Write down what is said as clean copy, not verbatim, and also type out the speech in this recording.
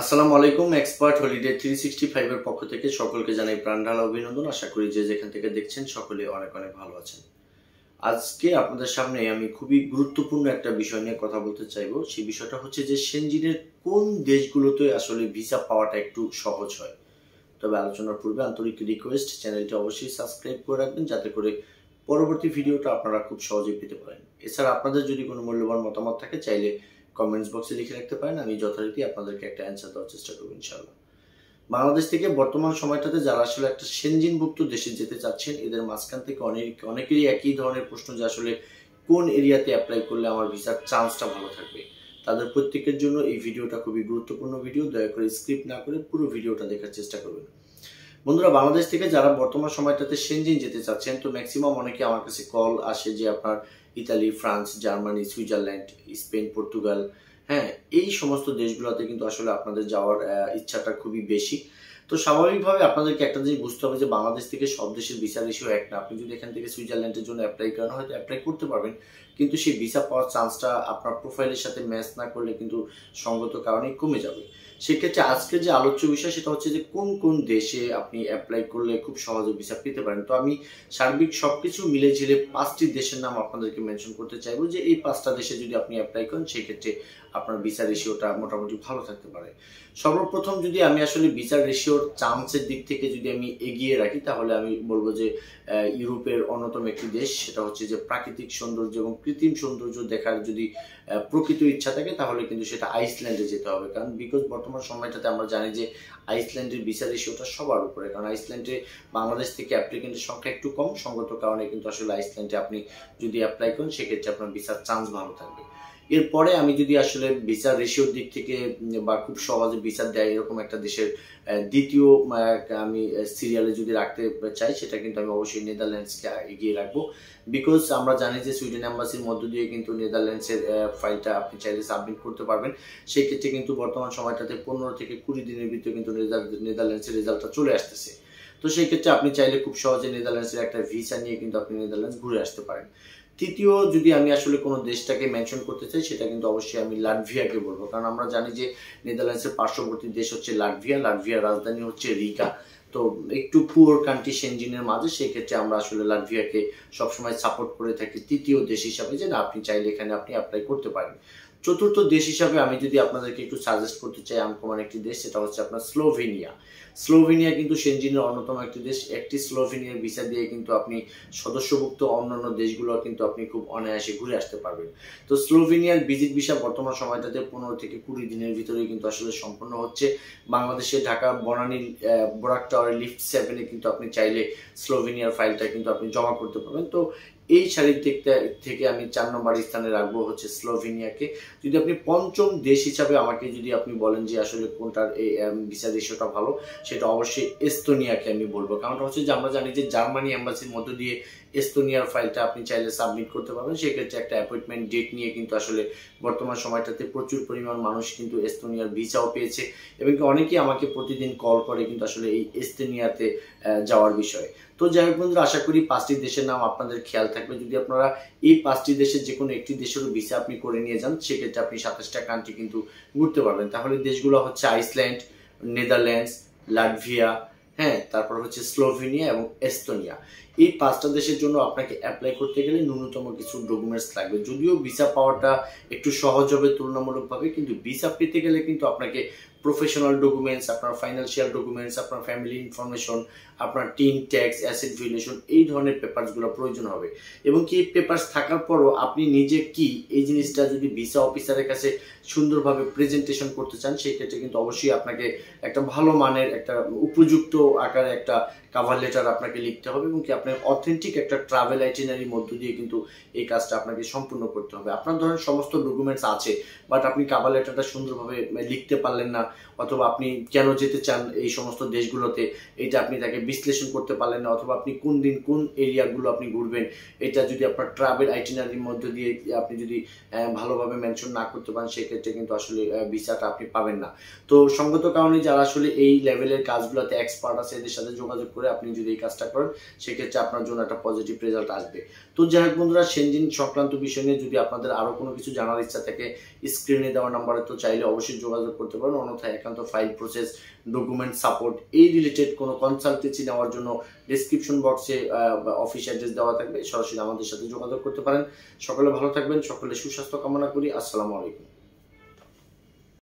আসসালামু আলাইকুম। Expert holiday 365 এর পক্ষ থেকে সকলকে জানাই প্রাণঢালা অভিনন্দন। আশা করি যে যেখান থেকে দেখছেন সকলে অনেক অনেক ভালো আছেন। আজকে আপনাদের সামনে আমি খুবই গুরুত্বপূর্ণ একটা বিষয় নিয়ে কথা বলতে চাইবো। সেই বিষয়টা হচ্ছে যে সেনজিনের কোন দেশগুলোতে আসলে ভিসা পাওয়াটা একটু সহজ হয়। তবে আলোচনার পূর্বে আন্তরিক রিকোয়েস্ট, চ্যানেলটি অবশ্যই সাবস্ক্রাইব করে রাখবেন যাতে করে পরবর্তী ভিডিওটা আপনারা খুব সহজেই পেতে পারেন। এছাড়া আপনাদের যদি কোনো মূল্যবান মতামত থাকে চাইলে কমেন্টস বক্সে লিখে রাখতে পারেন। আমি যথারীতি আপনাদেরকে একটা অ্যান্সার দেওয়ার চেষ্টা করব ইনশাআল্লাহ। বাংলাদেশ থেকে বর্তমান সময়টাতে যারা আসলে একটা সেনজিনভুক্ত দেশে যেতে চাচ্ছেন, এদের মাঝখান থেকে অনেকেরই একই ধরনের প্রশ্ন যে আসলে কোন এরিয়াতে অ্যাপ্লাই করলে আমার ভিসার চান্সটা ভালো থাকবে। তাদের প্রত্যেকের জন্য এই ভিডিওটা খুবই গুরুত্বপূর্ণ ভিডিও। দয়া করে স্ক্রিপ্ট না করে পুরো ভিডিওটা দেখার চেষ্টা করবেন। বন্ধুরা, বাংলাদেশ থেকে যারা বর্তমান সময়টাতে সেনজিন যেতে চাচ্ছেন, তো ম্যাক্সিমাম অনেকে আমার কাছে কল আসে যে আপনার Italy, France, Germany, Switzerland, Spain, Portugal, হ্যাঁ, এই সমস্ত দেশগুলোতে কিন্তু আসলে আপনাদের যাওয়ার ইচ্ছাটা খুবই বেশি। তো স্বাভাবিকভাবে আপনাদেরকে একটা জিনিস বুঝতে হবে যে বাংলাদেশ থেকে সব দেশের ভিসা রেশিও এক না। আপনি যদি এখান থেকে সুইজারল্যান্ডের জন্য অ্যাপ্লাই করেন, হয়তো অ্যাপ্লাই করতে পারবেন, কিন্তু সেই ভিসা পাওয়ার চান্সটা আপনার প্রোফাইলের সাথে ম্যাচ না করলে কিন্তু সঙ্গত কারণেই কমে যাবে। সেক্ষেত্রে আজকের যে আলোচ্য বিষয় সেটা হচ্ছে যে কোন কোন দেশে আপনি অ্যাপ্লাই করলে খুব সহজে ভিসা পেতে পারেন। তো আমি সার্বিক সবকিছু মিলে ঝিলে 5টি দেশের নাম আপনাদেরকে মেনশন করতে চাইবো যে এই 5টা দেশে যদি আপনি অ্যাপ্লাই করেন সেক্ষেত্রে আপনার ভিসা রেশিওটা মোটামুটি ভালো থাকতে পারে। সর্বপ্রথম যদি আমি আসলে ভিসা রেশিওর চান্সের দিক থেকে যদি আমি এগিয়ে রাখি, তাহলে আমি বলবো যে ইউরোপের অন্যতম একটি দেশ, সেটা হচ্ছে যে প্রাকৃতিক সৌন্দর্য এবং কৃত্রিম সৌন্দর্য দেখার যদি প্রকৃত ইচ্ছা থাকে তাহলে কিন্তু সেটা আইসল্যান্ডে যেতে হবে। কারণ বিকজ বর্তমান সময়টাতে আমরা জানি যে আইসল্যান্ডের ভিসা রেশিওটা সবার উপরে, কারণ আইসল্যান্ডে বাংলাদেশ থেকে অ্যাপ্লিকেন্টের সংখ্যা একটু কম, সঙ্গত কারণে কিন্তু আসলে আইসল্যান্ডে আপনি যদি অ্যাপ্লাই করেন সেক্ষেত্রে আপনার ভিসার চান্স ভালো থাকবে। এরপরে আমি যদি আসলে ভিসা রেশিওর দিক থেকে বা খুব সহজে ভিসা দেয় এরকম একটা দেশের দ্বিতীয় আমি সিরিয়ালে যদি রাখতে চাই, সেটা কিন্তু আমি অবশ্যই নেদারল্যান্ডসকে এগিয়ে রাখবো। বিকজ আমরা জানি যে সুইডেন এম্বাসির মধ্য দিয়ে কিন্তু নেদারল্যান্ডসের ফাইলটা আপনি চাইলে সাবমিট করতে পারবেন। সেই ক্ষেত্রে কিন্তু বর্তমান সময়টাতে 15 থেকে 20 দিনের ভিতরে কিন্তু নেদারল্যান্ডসের রেজাল্টটা চলে আসতেছে। তো সেই ক্ষেত্রে আপনি চাইলে খুব সহজে নেদারল্যান্ডসের একটা ভিসা নিয়ে কিন্তু আপনি নেদারল্যান্ডস ঘুরে আসতে পারেন। তৃতীয় যদি আমি আসলে কোনো দেশটাকে মেনশন করতে চাই, সেটা কিন্তু অবশ্যই আমি লাটভিয়াকে বলবো। কারণ আমরা জানি যে নেদারল্যান্ডসের পার্শ্ববর্তী দেশ হচ্ছে লাটভিয়া। লাটভিয়ার রাজধানী হচ্ছে রিগা। তো একটু পুয়ার কান্ট্রি সেনজিনের মাঝে, সেই ক্ষেত্রে আমরা আসলে লাটভিয়াকে সবসময় সাপোর্ট করে থাকি তৃতীয় দেশ হিসাবে, যে না আপনি চাইলে এখানে আপনি অ্যাপ্লাই করতে পারেন। চতুর্থ দেশ হিসাবে আমি যদি আপনাদেরকে একটু সাজেস্ট করতে চাই আনকমন একটি দেশ, সেটা হচ্ছে আপনার স্লোভেনিয়া। স্লোভেনিয়া কিন্তু সেনজিনের অন্যতম একটি দেশ। একটি স্লোভেনিয়ার ভিসা দিয়ে কিন্তু আপনি সদস্যভুক্ত অন্যান্য দেশগুলো কিন্তু আপনি খুব অনায়াসে ঘুরে আসতে পারবেন। তো স্লোভেনিয়ার ভিজিট ভিসা বর্তমান সময়টাতে 15 থেকে 20 দিনের ভিতরে কিন্তু আসলে সম্পন্ন হচ্ছে। বাংলাদেশে ঢাকা বনানী বোরাক টাওয়ারের লিফট 7-এ কিন্তু আপনি চাইলে স্লোভেনিয়ার ফাইলটা কিন্তু আপনি জমা করতে পারবেন। তো এই সারির দিক থেকে আমি 4 নম্বর স্থানে রাখবো হচ্ছে স্লোভেনিয়াকে। যদি আপনি পঞ্চম দেশ হিসাবে আমাকে যদি আপনি বলেন যে আসলে কোনটার এই ভিসা রেশিওটা ভালো, সেটা অবশ্যই এস্তোনিয়াকে আমি বলবো। কারণটা হচ্ছে যে আমরা জানি যে জার্মানি এম্বাসির মধ্য দিয়ে এস্তোনিয়ার ফাইলটা আপনি চাইলে সাবমিট করতে পারবেন। সেক্ষেত্রে একটা অ্যাপয়েন্টমেন্ট ডেট নিয়ে কিন্তু আসলে বর্তমান সময়টাতে প্রচুর পরিমাণ মানুষ কিন্তু এস্তোনিয়ার ভিসাও পেয়েছে, এবং অনেকেই আমাকে প্রতিদিন কল করে কিন্তু আসলে এই এস্তোনিয়াতে যাওয়ার বিষয়ে। তো যাই হোক বন্ধুরা, আশা করি 5টি দেশের নাম আপনাদের খেয়াল থাকবে। যদি আপনারা এই 5টি দেশের যে কোনো একটি দেশেরও ভিসা আপনি করে নিয়ে যান, সেক্ষেত্রে আপনি 27টা কান্ট্রি কিন্তু ঘুরতে পারবেন। তাহলে দেশগুলো হচ্ছে আইসল্যান্ড, নেদারল্যান্ডস, লাটভিয়া, হ্যাঁ, তারপর হচ্ছে স্লোভেনিয়া এবং এস্তোনিয়া। এই 5টা দেশের জন্য আপনাকে অ্যাপ্লাই করতে গেলে ন্যূনতম কিছু ডকুমেন্টস লাগবে। যদিও ভিসা পাওয়াটা একটু সহজ হবে তুলনামূলকভাবে, কিন্তু ভিসা পেতে গেলে কিন্তু আপনাকে প্রফেশনাল ডকুমেন্টস, আপনার ফাইন্যান্সিয়াল ডকুমেন্টস, আপনার ফ্যামিলি ইনফরমেশন, আপনার টিন ট্যাক্স, অ্যাসেট ভ্যালুয়েশন, এই ধরনের পেপারসগুলো প্রয়োজন হবে। এবং কি এই পেপারস থাকার পরও আপনি নিজে কি এই জিনিসটা যদি ভিসা অফিসারের কাছে সুন্দরভাবে প্রেজেন্টেশন করতে চান, সেই ক্ষেত্রে কিন্তু অবশ্যই আপনাকে একটা ভালো মানের একটা উপযুক্ত আকারে একটা কাভার লেটার আপনাকে লিখতে হবে, এবং কি আপনার অথেন্টিক একটা ট্রাভেল আইটিনারির মধ্য দিয়ে কিন্তু এই কাজটা আপনাকে সম্পূর্ণ করতে হবে। আপনার ধরেন সমস্ত ডকুমেন্টস আছে, বাট আপনি কাভার লেটারটা সুন্দরভাবে লিখতে পারলেন না, অথবা আপনি কেন যেতে চান এই সমস্ত দেশগুলোতে এটা আপনি তাকে বিশ্লেষণ করতে পারলেন না, অথবা আপনি কোন দিন কোন এরিয়াগুলো আপনি ঘুরবেন এটা যদি আপনার ট্রাভেল আইটিনারির মধ্যে দিয়ে আপনি যদি ভালোভাবে মেনশন না করতে পারেন, সেক্ষেত্রে কিন্তু আসলে ভিসাটা আপনি পাবেন না। তো সঙ্গত কারণে যারা আসলে এই লেভেলের কাজগুলোতে এক্সপার্ট আছে, এদের সাথে যোগাযোগ করে আপনি যদি এই কাজটা করেন, সেক্ষেত্রে আপনার জন্য একটা পজিটিভ রেজাল্ট আসবে। তো যাই হোক বন্ধুরা, সেনজিন সংক্রান্ত বিষয় নিয়ে যদি আপনাদের আরো কোনো কিছু জানার ইচ্ছা থাকে স্ক্রিনে দেওয়া নাম্বারে তো চাইলে অবশ্যই যোগাযোগ করতে পারেন। অন্যথায় একান্ত ফাইল প্রসেস, ডকুমেন্ট সাপোর্ট এই রিলেটেড কোনো কনসালটেন্সি নেওয়ার জন্য ডেসক্রিপশন বক্সে অফিস অ্যাড্রেস দেওয়া থাকবে, সরাসরি আমাদের সাথে যোগাযোগ করতে পারেন। সকলে ভালো থাকবেন, সকলে সুস্বাস্থ্য কামনা করি। আসসালামু আলাইকুম।